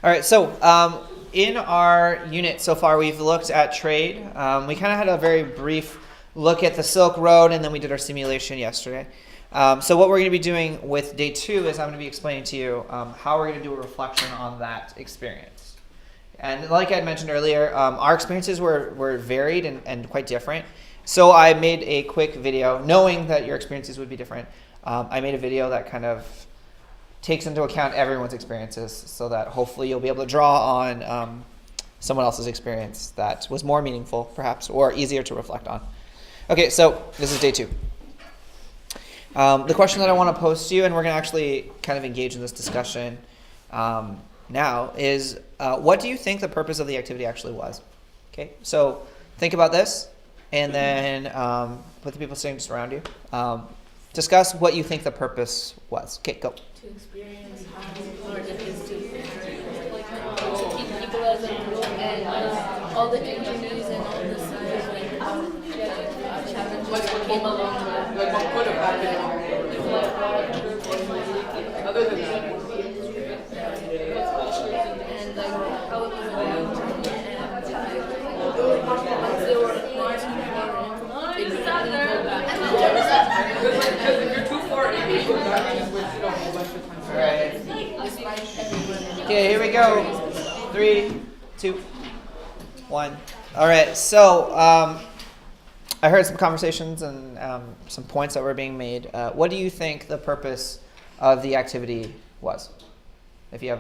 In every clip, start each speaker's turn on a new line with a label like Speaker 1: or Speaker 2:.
Speaker 1: All right, so in our unit so far, we've looked at trade. We kind of had a very brief look at the Silk Road, and then we did our simulation yesterday. So what we're going to be doing with day 2 is I'm going to be explaining to you how we're going to do a reflection on that experience. And like I had mentioned earlier, our experiences were varied and quite different. So I made a quick video, knowing that your experiences would be different. I made a video that kind of takes into account everyone's experiences so that hopefully you'll be able to draw on someone else's experience that was more meaningful, perhaps, or easier to reflect on. Okay, so this is day 2. The question that I want to pose to you, and we're going to actually kind of engage in this discussion now, is what do you think the purpose of the activity actually was? Okay, so think about this, and then with the people sitting just around you, discuss what you think the purpose was. Okay, go.
Speaker 2: To experience how hard it is to keep people as a group and all the injuries and all the challenges that came along with it.
Speaker 3: Like what could have happened other than that?
Speaker 2: And like how it was arranged and once they were marching forward, they couldn't really go back.
Speaker 3: Because if you're too far in, you go back and just switch it a whole bunch of times.
Speaker 1: All right. Okay, here we go. 3, 2, 1. All right, so I heard some conversations and some points that were being made. What do you think the purpose of the activity was? If you had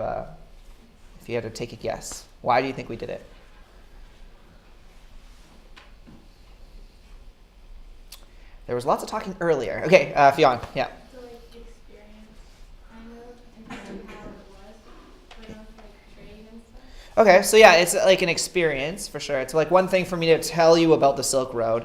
Speaker 1: to take a guess, why do you think we did it? There was lots of talking earlier. Okay, Fionn, yeah.
Speaker 4: To like experience kind of and see how it was, but not like trade and stuff.
Speaker 1: Okay, so yeah, it's like an experience for sure. It's like one thing for me to tell you about the Silk Road,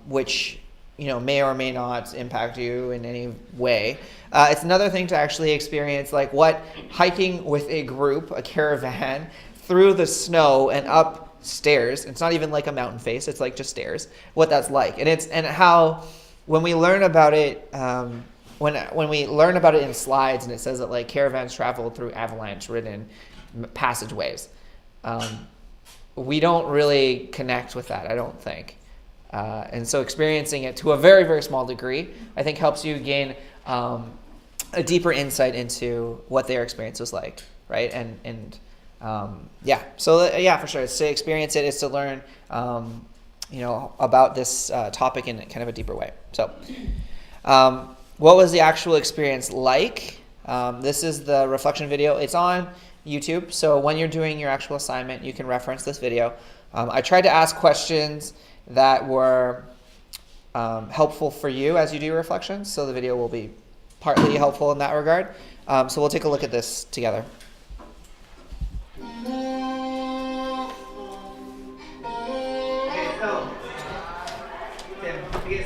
Speaker 1: which may or may not impact you in any way. It's another thing to actually experience like what hiking with a group, a caravan, through the snow and up stairs. It's not even like a mountain face. It's like just stairs. What that's like, and how when we learn about it, when we learn about it in slides, and it says that like caravans travel through avalanche-ridden passageways. We don't really connect with that, I don't think. And so experiencing it to a very, very small degree, I think helps you gain a deeper insight into what their experience was like, right? So for sure, it's to experience it, it's to learn, about this topic in kind of a deeper way. So, what was the actual experience like? This is the reflection video. It's on YouTube, so when you're doing your actual assignment, you can reference this video. I tried to ask questions that were helpful for you as you do your reflections, so the video will be partly helpful in that regard. So we'll take a look at this together.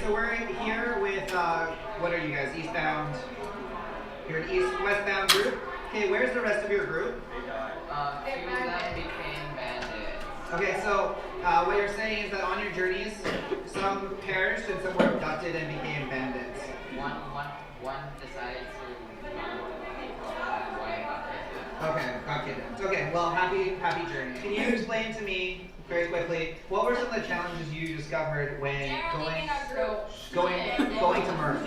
Speaker 1: So we're here with, what are you guys, eastbound? You're an east-westbound group? Okay, where's the rest of your group?
Speaker 3: Two of them became bandits.
Speaker 1: Okay, so what you're saying is that on your journeys, some perished and some were abducted and became bandits.
Speaker 3: One decided to one
Speaker 1: Okay, got kidnapped. Okay, well, happy journey. Can you explain to me, very quickly, what were some of the challenges you discovered when going to Murph?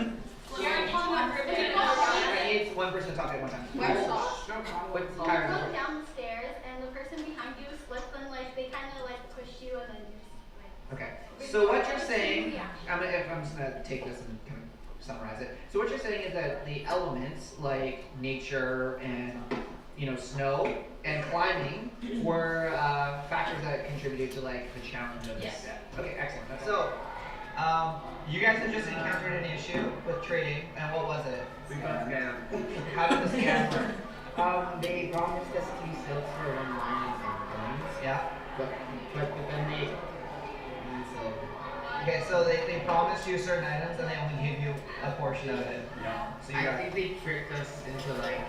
Speaker 1: I need one person to talk at one time.
Speaker 4: Go down the stairs and the person behind you slipped and like they kind of like pushed you and then you just like.
Speaker 1: Okay. So what you're saying, I'm just gonna take this and kind of summarize it. So what you're saying is that the elements like nature and snow and climbing were factors that contributed to like the challenge of this.
Speaker 2: Yes.
Speaker 1: Okay, excellent. So you guys have just encountered an issue with trading, and what was it?
Speaker 3: We got scammed.
Speaker 1: How did the scam work?
Speaker 5: They promised us 3 silks for 1 mine and coins.
Speaker 1: Yeah.
Speaker 5: But then they
Speaker 1: Okay, so they promised you certain items and they only gave you a portion of it.
Speaker 3: Yeah.
Speaker 1: So you
Speaker 5: I
Speaker 1: got
Speaker 5: think they tricked us into like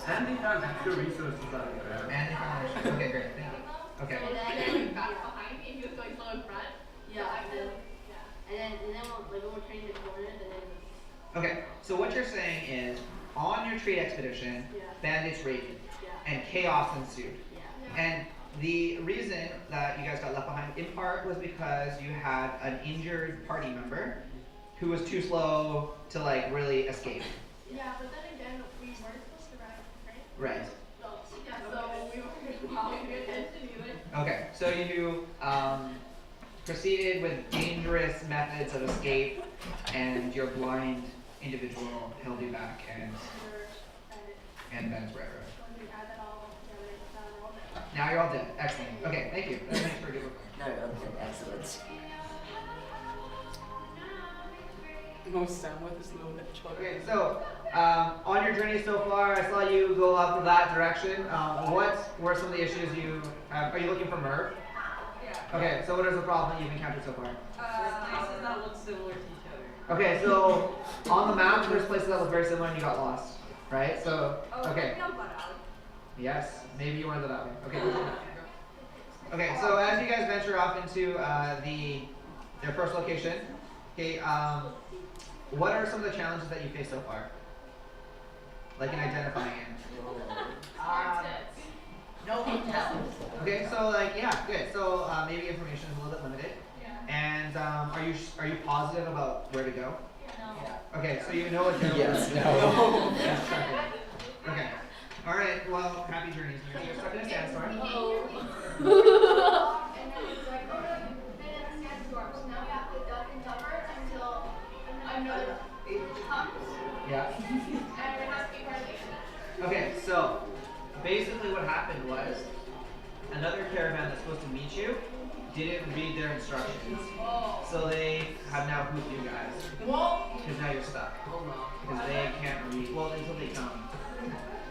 Speaker 3: And they found extra resources out of there.
Speaker 1: and they found it. Okay, great. Thank you. Okay.
Speaker 4: And then back behind and he was going so in front.
Speaker 2: Yeah.
Speaker 4: And then when we're training the corners and then.
Speaker 1: Okay. So what you're saying is, on your trade expedition,
Speaker 4: Yeah.
Speaker 1: bandits raided.
Speaker 4: Yeah.
Speaker 1: and chaos ensued. And the reason that you guys got left behind in part was because you had an injured party member who was too slow to like really escape.
Speaker 4: Yeah, but then again, we weren't supposed to ride, right?
Speaker 1: Right.
Speaker 4: Yeah, so we were following good attention either.
Speaker 1: Okay, so you proceeded with dangerous methods of escape, and your blind individual held you back and then it's right.
Speaker 4: When we add that all together, it's not all that.
Speaker 1: Now you're all dead. Excellent. Okay, thank you. That's nice for a good report.
Speaker 6: No, okay, excellent.
Speaker 3: No, Sam with his little hedgehog.
Speaker 1: Okay, so on your journey so far, I saw you go up that direction. What were some of the issues you have? Are you looking for Merv?
Speaker 7: Yeah.
Speaker 1: Okay, so what is the problem you've encountered so far?
Speaker 7: Places that look similar to each other.
Speaker 1: Okay, so on the map, there's places that look very similar and you got lost, right? So, okay.
Speaker 7: Maybe I'll butt out.
Speaker 1: Yes, maybe you want to go that way. Okay. Okay, so as you guys venture off into their first location, okay, what are some of the challenges that you face so far? Like in identifying it.
Speaker 6: No hotel.
Speaker 1: Okay, so like yeah, good. So maybe information is a little bit limited. And are you positive about where to go? Okay, so you know what general.
Speaker 6: Yes,
Speaker 1: no. Yes, correct. Okay. All right. Well, happy journeys. You're stuck in a sandstorm.
Speaker 4: And then it's like, oh no, you've been in a sandstorm, so now we have to duck and cover until another comes,
Speaker 1: Yeah.
Speaker 4: and it has to be part of the
Speaker 1: Okay, so basically what happened was another caravan that's supposed to meet you didn't read their instructions. So they have now hooped you guys. Because now you're stuck. Because they can't read, well, until they come.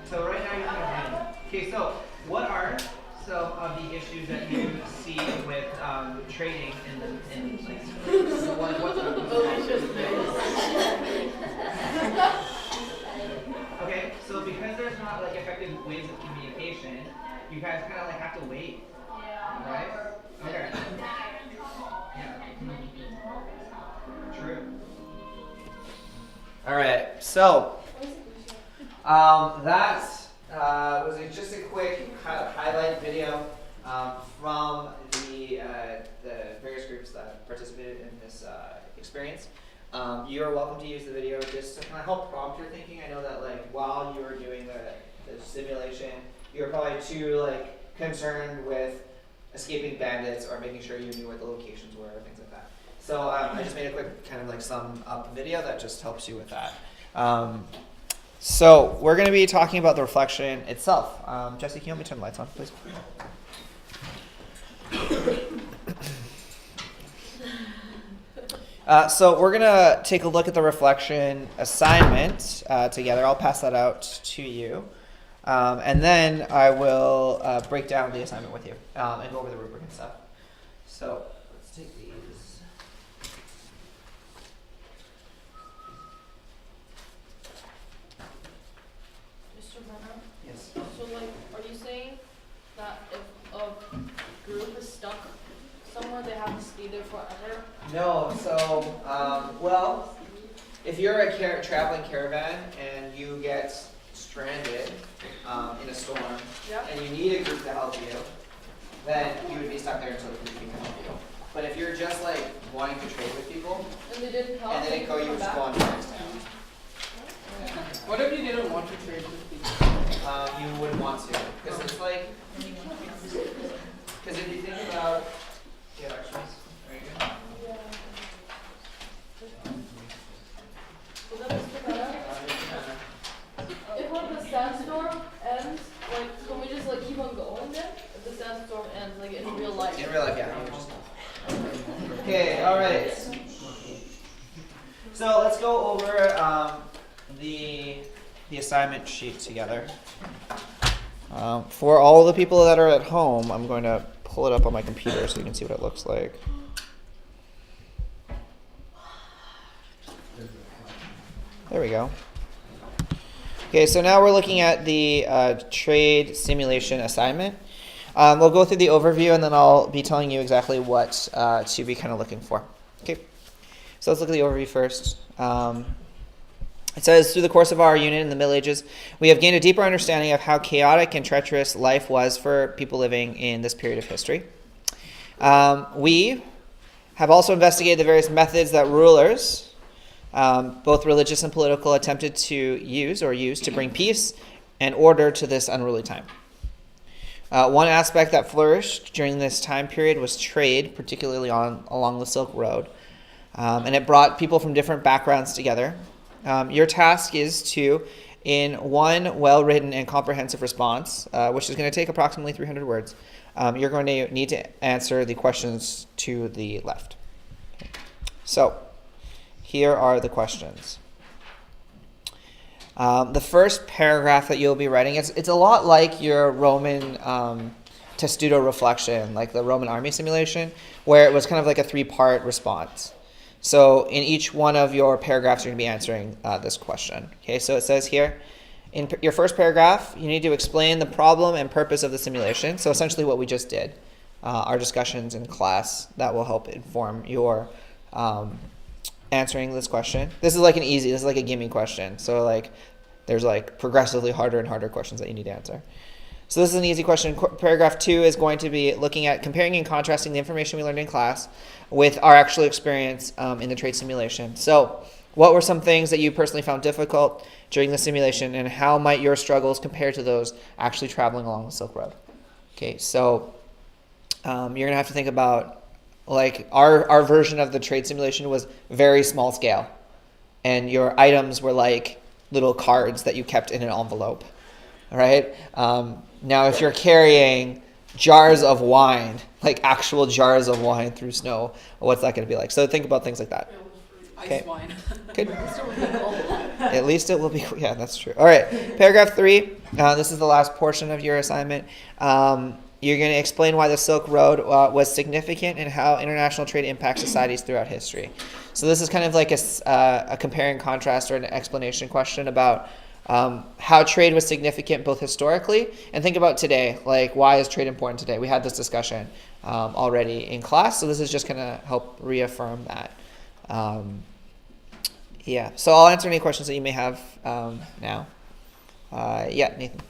Speaker 1: So right now you're kind of reading. Okay, so what are some of the issues that you see with trading in like, so what's Okay, so because there's not like effective ways of communication, you guys kind of like have to wait, right? Okay. Yeah. True. All right. So that was just a quick highlight video from the various groups that participated in this experience. You are welcome to use the video just to kind of help prompt your thinking. I know that like while you were doing the simulation, you were probably too like concerned with escaping bandits or making sure you knew where the locations were or things like that. So I just made a quick kind of like sum up video that just helps you with that. So we're going to be talking about the reflection itself. Jesse, can you help me turn the lights on, please? So we're going to take a look at the reflection assignment together. I'll pass that out to you. And then I will break down the assignment with you and go over the rubric and stuff. So let's take these.
Speaker 2: Mr. Brenner,
Speaker 1: Yes.
Speaker 2: so like, are you saying that if a group is stuck somewhere, they have to stay there forever?
Speaker 1: No, so, well, if you're a traveling caravan and you get stranded in a storm
Speaker 2: Yep.
Speaker 1: and you need a group to help you, then you would be stuck there until the group can help you. But if you're just like wanting to trade with people
Speaker 2: And they didn't help?
Speaker 1: and they didn't go, you would just go on to the next town.
Speaker 3: What if you didn't want to trade with people?
Speaker 1: You wouldn't want to, because it's like, because if you think about, yeah, actually, very good.
Speaker 2: So then, Mr. Brenner, if like the sandstorm ends, like, can we just like keep on going then? If the sandstorm ends, like in real life?
Speaker 1: In real life, yeah. You would just. Okay, all right. So let's go over the assignment sheet together. For all the people that are at home, I'm going to pull it up on my computer so you can see what it looks like. There we go. Okay, so now we're looking at the trade simulation assignment. We'll go through the overview and then I'll be telling you exactly what to be kind of looking for. Okay, so let's look at the overview first. It says, through the course of our unit in the Middle Ages, we have gained a deeper understanding of how chaotic and treacherous life was for people living in this period of history. We have also investigated the various methods that rulers, both religious and political, attempted to use to bring peace and order to this unruly time. One aspect that flourished during this time period was trade, particularly along the Silk Road. And it brought people from different backgrounds together. Your task is to, in one well-written and comprehensive response, which is going to take approximately 300 words, you're going to need to answer the questions to the left. Okay. So, here are the questions. The first paragraph that you'll be writing, it's a lot like your Roman testudo reflection, like the Roman army simulation, where it was kind of like a 3-part response. So in each one of your paragraphs, you're going to be answering this question. Okay, so it says here, in your first paragraph, you need to explain the problem and purpose of the simulation. So essentially what we just did, our discussions in class, that will help inform your answering this question. This is like this is like a gimme question. So like there's like progressively harder and harder questions that you need to answer. So this is an easy question. Paragraph 2 is going to be looking at comparing and contrasting the information we learned in class with our actual experience in the trade simulation. So what were some things that you personally found difficult during the simulation, and how might your struggles compare to those actually traveling along the Silk Road? Okay, so you're going to have to think about, like, our version of the trade simulation was very small scale, and your items were like little cards that you kept in an envelope. All right. Now, if you're carrying jars of wine, like actual jars of wine through snow, what's that going to be like? So think about things like that. Okay.
Speaker 3: Ice wine.
Speaker 1: Good. At least it will be. Yeah, that's true. All right. Paragraph 3. This is the last portion of your assignment. You're going to explain why the Silk Road was significant and how international trade impacts societies throughout history. So this is kind of like a compare and contrast or an explanation question about how trade was significant both historically, and think about today, like why is trade important today? We had this discussion already in class, so this is just going to help reaffirm that. So I'll answer any questions that you may have now. Nathan.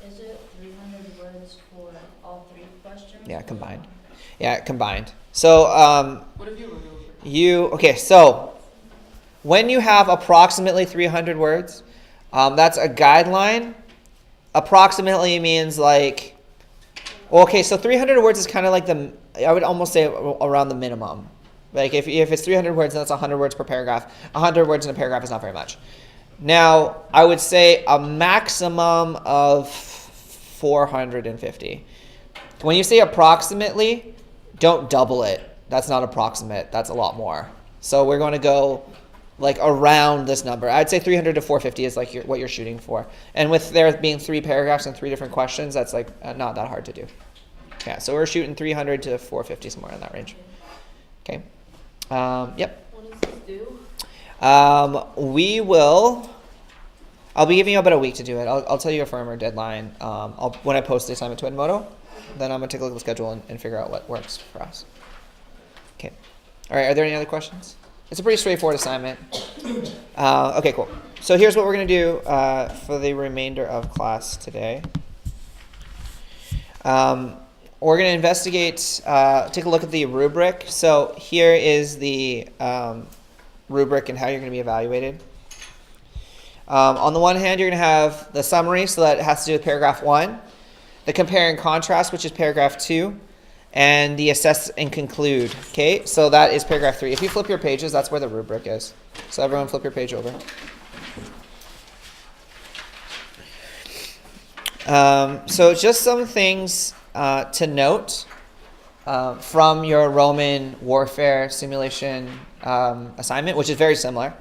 Speaker 6: Is it 300 words for all 3 questions?
Speaker 1: Yeah, combined. Yeah, combined. So
Speaker 3: What have you removed?
Speaker 1: okay, so when you have approximately 300 words, that's a guideline. Approximately means like, so 300 words is kind of like I would almost say around the minimum. Like if it's 300 words, then that's 100 words per paragraph. 100 words in a paragraph is not very much. Now, I would say a maximum of 450. When you say approximately, don't double it. That's not approximate. That's a lot more. So we're going to go like around this number. I'd say 300 to 450 is like what you're shooting for. And with there being 3 paragraphs and 3 different questions, that's like not that hard to do. Yeah, so we're shooting 300 to 450, somewhere in that range. Okay. Yep.
Speaker 2: What does this do?
Speaker 1: I'll be giving you about a week to do it. I'll tell you a firmer deadline when I post the assignment to Edmodo. Then I'm going to take a look at the schedule and figure out what works for us. Okay. All right, are there any other questions? It's a pretty straightforward assignment. Okay, cool. So here's what we're going to do for the remainder of class today. We're going to investigate, take a look at the rubric. So here is the rubric and how you're going to be evaluated. On the one hand, you're going to have the summary, so that has to do with paragraph 1. The compare and contrast, which is paragraph 2. And the assess and conclude. Okay, so that is paragraph 3. If you flip your pages, that's where the rubric is. So everyone flip your page over. So just some things to note from your Roman warfare simulation assignment, which is very similar.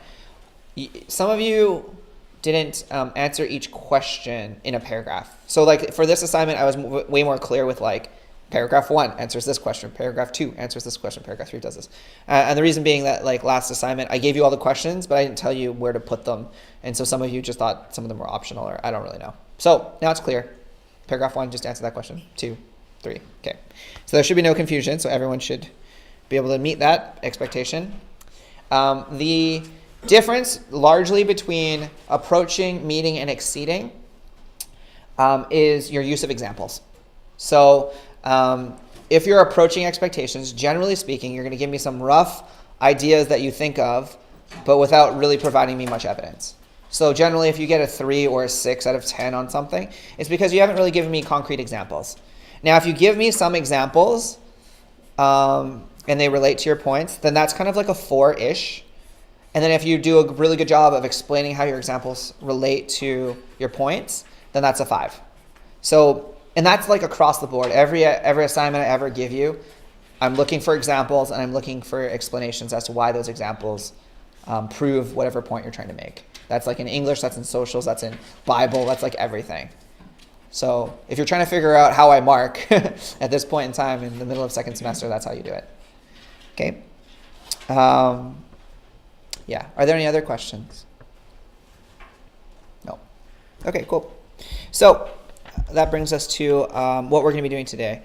Speaker 1: Some of you didn't answer each question in a paragraph. So like for this assignment, I was way more clear with like, paragraph 1 answers this question. Paragraph 2 answers this question. Paragraph 3 does this. And the reason being that, like last assignment, I gave you all the questions, but I didn't tell you where to put them. And so some of you just thought some of them were optional, or I don't really know. So now it's clear. Paragraph 1, just answer that question. 2, 3. Okay. So there should be no confusion. So everyone should be able to meet that expectation. The difference largely between approaching, meeting, and exceeding is your use of examples. So if you're approaching expectations, generally speaking, you're going to give me some rough ideas that you think of, but without really providing me much evidence. So generally, if you get a 3 or a 6 out of 10 on something, it's because you haven't really given me concrete examples. Now, if you give me some examples and they relate to your points, then that's kind of like a 4-ish. And then if you do a really good job of explaining how your examples relate to your points, then that's a 5. So, and that's like across the board. Every assignment I ever give you, I'm looking for examples and I'm looking for explanations as to why those examples prove whatever point you're trying to make. That's like in English, that's in socials, that's in Bible, that's like everything. So if you're trying to figure out how I mark at this point in time in the middle of second semester, that's how you do it. Okay. Yeah. Are there any other questions? No. Okay, cool. So that brings us to what we're going to be doing today.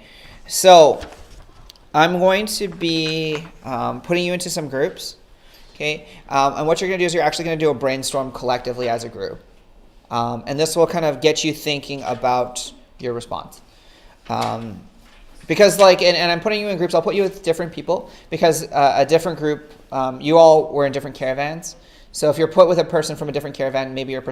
Speaker 1: So I'm going to be putting you into some groups. Okay. And what you're going to do is you're actually going to do a brainstorm collectively as a group. And this will kind of get you thinking about your response. Because and I'm putting you in groups, I'll put you with different people because a different group, you all were in different caravans. So if you're put with a person from a different caravan, maybe your perspective